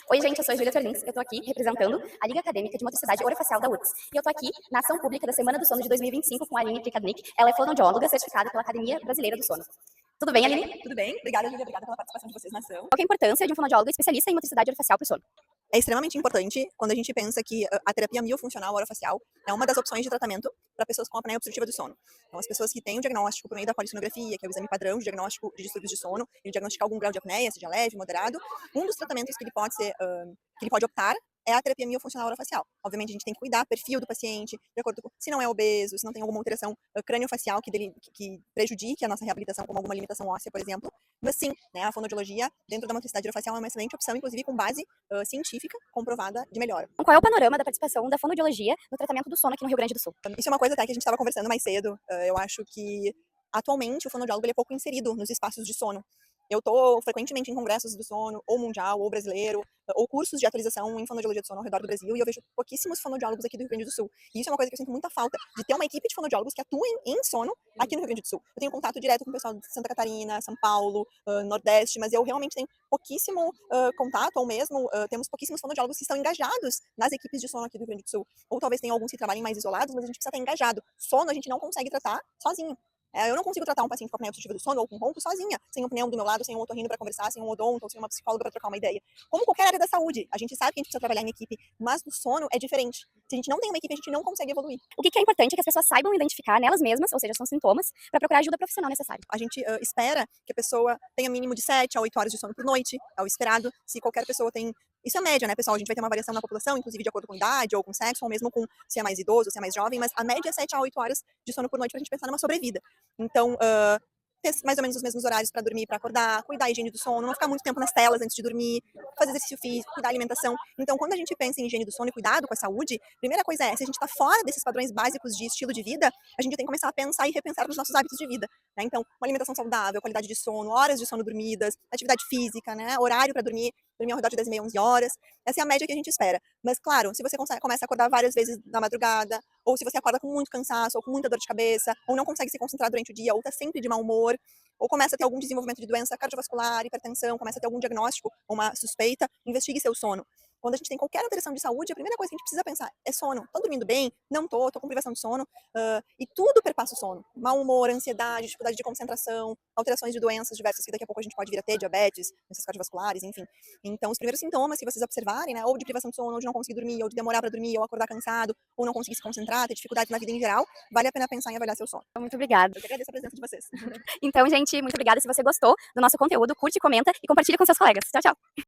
Oi, gente, eu sou a Júlia Torlins, eu tô aqui representando a Liga Acadêmica de Motricidade Orofacial da URGS. E eu tô aqui na ação pública da Semana do Sono de 2025 com a Aline Prikadnik. Ela é fonoaudióloga certificada pela Academia Brasileira do Sono. Tudo bem, Aline? Tudo bem? Obrigada, Júlia. Obrigada pela participação de vocês na ação. Qual que é a importância de um fonoaudiólogo especialista em motricidade orofacial para o sono? É extremamente importante quando a gente pensa que a terapia miofuncional orofacial é uma das opções de tratamento para pessoas com apneia obstrutiva do sono. Então, as pessoas que têm o diagnóstico por meio da polissonografia, que é o exame padrão de diagnóstico de distúrbios de sono, ele diagnosticar algum grau de apneia, seja leve, moderado, um dos tratamentos que ele pode ser, que ele pode optar é a terapia miofuncional orofacial. Obviamente, a gente tem que cuidar do perfil do paciente, de acordo com se não é obeso, se não tem alguma alteração craniofacial que prejudique a nossa reabilitação, como alguma limitação óssea, por exemplo. Mas sim, né, a fonoaudiologia dentro da motricidade orofacial é uma excelente opção, inclusive com base científica comprovada de melhora. Qual é o panorama da participação da fonoaudiologia no tratamento do sono aqui no Rio Grande do Sul? Isso é uma coisa até que a gente estava conversando mais cedo. Eu acho que atualmente o fonoaudiólogo ele é pouco inserido nos espaços de sono. Eu estou frequentemente em congressos do sono, ou mundial, ou brasileiro, ou cursos de atualização em fonoaudiologia do sono ao redor do Brasil, e eu vejo pouquíssimos fonoaudiólogos aqui do Rio Grande do Sul. E isso é uma coisa que eu sinto muita falta, de ter uma equipe de fonoaudiólogos que atuem em sono aqui no Rio Grande do Sul. Eu tenho contato direto com o pessoal de Santa Catarina, São Paulo, Nordeste, mas eu realmente tenho pouquíssimo contato, ou mesmo temos pouquíssimos fonoaudiólogos que estão engajados nas equipes de sono aqui do Rio Grande do Sul. Ou talvez tenham alguns que trabalhem mais isolados, mas a gente precisa estar engajado. Sono a gente não consegue tratar sozinho. Eu não consigo tratar um paciente com apneia obstrutiva do sono ou com ronco sozinha, sem um pneu do meu lado, sem um otorrino para conversar, sem um odonto, ou sem uma psicóloga para trocar uma ideia. Como qualquer área da saúde, a gente sabe que a gente precisa trabalhar em equipe, mas no sono é diferente. Se a gente não tem uma equipe, a gente não consegue evoluir. O que é importante é que as pessoas saibam identificar nelas mesmas, ou seja, são sintomas, para procurar ajuda profissional necessária. A gente espera que a pessoa tenha mínimo de 7 a 8 horas de sono por noite, é o esperado. Se qualquer pessoa tem... Isso é média, né, pessoal? A gente vai ter uma variação na população, inclusive de acordo com idade ou com sexo, ou mesmo com se é mais idoso, se é mais jovem, mas a média é 7 a 8 horas de sono por noite para a gente pensar numa sobrevida. Então, ter mais ou menos os mesmos horários para dormir, para acordar, cuidar da higiene do sono, não ficar muito tempo nas telas antes de dormir, fazer exercício físico, cuidar da alimentação. Então, quando a gente pensa em higiene do sono e cuidado com a saúde, a primeira coisa é, se a gente está fora desses padrões básicos de estilo de vida, a gente tem que começar a pensar e repensar nos nossos hábitos de vida, né? Então, uma alimentação saudável, qualidade de sono, horas de sono dormidas, atividade física, né? Horário para dormir ao redor de 10 e meia, 11 horas. Essa é a média que a gente espera. Mas, claro, se você começa a acordar várias vezes na madrugada, ou se você acorda com muito cansaço, ou com muita dor de cabeça, ou não consegue se concentrar durante o dia, ou está sempre de mau humor, ou começa a ter algum desenvolvimento de doença cardiovascular, hipertensão, começa a ter algum diagnóstico, uma suspeita, investigue seu sono. Quando a gente tem qualquer alteração de saúde, a primeira coisa que a gente precisa pensar é sono. Tô dormindo bem? Não tô com privação de sono. E tudo perpassa o sono. Mau humor, ansiedade, dificuldade de concentração, alterações de doenças diversas que daqui a pouco a gente pode vir a ter, diabetes, doenças cardiovasculares, enfim. Então, os primeiros sintomas, se vocês observarem, né, ou de privação de sono, ou de não conseguir dormir, ou de demorar para dormir, ou acordar cansado, ou não conseguir se concentrar, ter dificuldades na vida em geral, vale a pena pensar em avaliar seu sono. Muito obrigada. Eu que agradeço a presença de vocês. Então, gente, muito obrigada. Se você gostou do nosso conteúdo, curte, comenta e compartilha com seus colegas. Tchau, tchau.